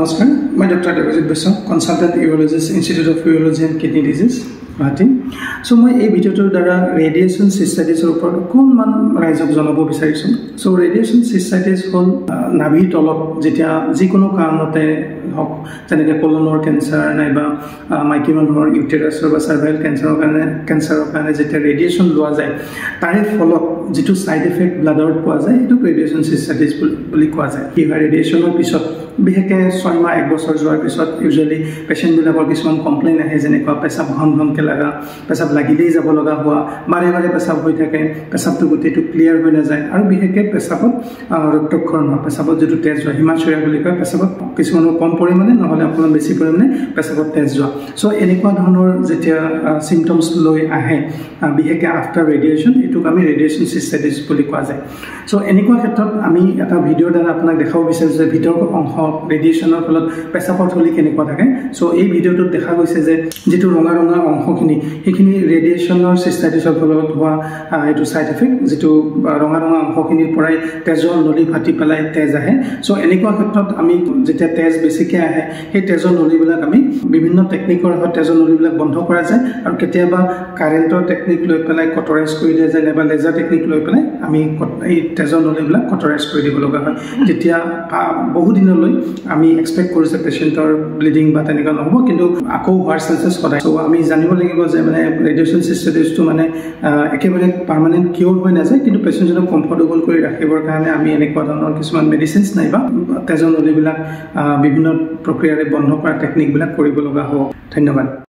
Namaskar. My Dr. Devajit Besa, consultant urologist, Institute of Urology and Kidney Disease, Guwahati. So my video to dara radiation cystitis upor konman raizok janabo bisarisu. So radiation cystitis hol nabi tolot jetia jikono karonote hok jeneke colonor cancer naiba maiki manor uterus or cervical cancer karone jetia radiation loa jay tare folot jitu side effect blood out poa jay etu radiation cystitis boli koa jay ki radiation or pisot বিহেকে 6 মাহ 1 বছৰ যোৱাৰ পিছত usually patient বিলাকৰ কিছুমান complain আহে যেনেকুৱা পেছাব ঘন লাগা পেছাব লাগিলেই যাব লগা হোৱা বাৰে পেছাব হৈ থাকে পেছাবটো গোটেইটো ক্লিয়াৰ হৈ নাযায় আৰু বিহেকে পেছাবত ৰক্তক্ষৰণ হয় পেছাবত যেটো তেজ হয় হিমাচুৰিয়া বুলি কয় পেছাবত কিছুমানৰ কম পৰিমাণে নহলে আপোনাৰ বেছি পৰিমাণে পেছাবত তেজ যোৱা সো এনেকুৱা ধৰণৰ যেতিয়া সিম্পটমছ লৈ আহে বিহেকে আফটাৰ ৰেডিয়েশন এটুক আমি ৰেডিয়েশন সিস্টাইটিস বুলি কোৱা যায় সো এনেকুৱা ক্ষেত্ৰত আমি এটা ভিডিঅ'ৰ দ্বাৰা আপোনাক দেখাব বিচাৰিছো যে ভিতৰৰ অংশ ৰেডিয়েশনৰ ফলত পেছাবৰ থলি কেনেকুৱা থাকে সো এই ভিডিঅ'টোত দেখা গৈছে যে যেটো ৰঙা অংশখিনি সেইখিনি ৰেডিয়েশনৰ সিস্টাইটিসৰ ফলত হোৱা এটো সাইড ইফেক্ট যেটো ৰঙা অংশখিনিৰ পৰাই তেজৰ নলী ফাটি পেলাই তেজ আহে সো এনেকুৱা ক্ষেত্ৰত আমি যেতিয়া তেজ বেছিকে আহে সেই তেজৰ নলীবিলাক আমি বিভিন্ন টেকনিকৰ সহায়ত তেজৰ নলীবিলাক বন্ধ কৰা যায় আৰু কেতিয়াবা কাৰেন্টৰ টেকনিক লৈ পেলাই কটৰাইজ কৰি দিয়া যায় বা লেজাৰ টেকনিক লৈ পেলাই আমি এই তেজৰ নলীবিলাক কটৰাইজ কৰি দিব লগা হয় যেতিয়া বহু দিনলৈ আমি এক্সপেক্ট কৰিছে পেশেন্টৰ ব্লিডিং বা তেনেকা নহব কিন্তু আকৌ হোৱাৰ চান্সেস সদায় সো আমি জানিব লাগিব যে মানে ৰেডিয়েশন সিস্টাইটিসটো মানে একেবাৰে পাৰ্মানেন্ট কিউৰ হৈ নাযায় কিন্তু পেশেন্টজনক কমফৰ্টেবল কৰি ৰাখিবৰ কাৰণে আমি এনেকুৱা ধৰণৰ কিছুমান মেডিচিনছ নাইবা তেজৰ নলীবিলাক বিভিন্ন প্ৰক্ৰিয়াৰে বন্ধ কৰা টেকনিকবিলাক কৰিব লগা হ'ব ধন্যবাদ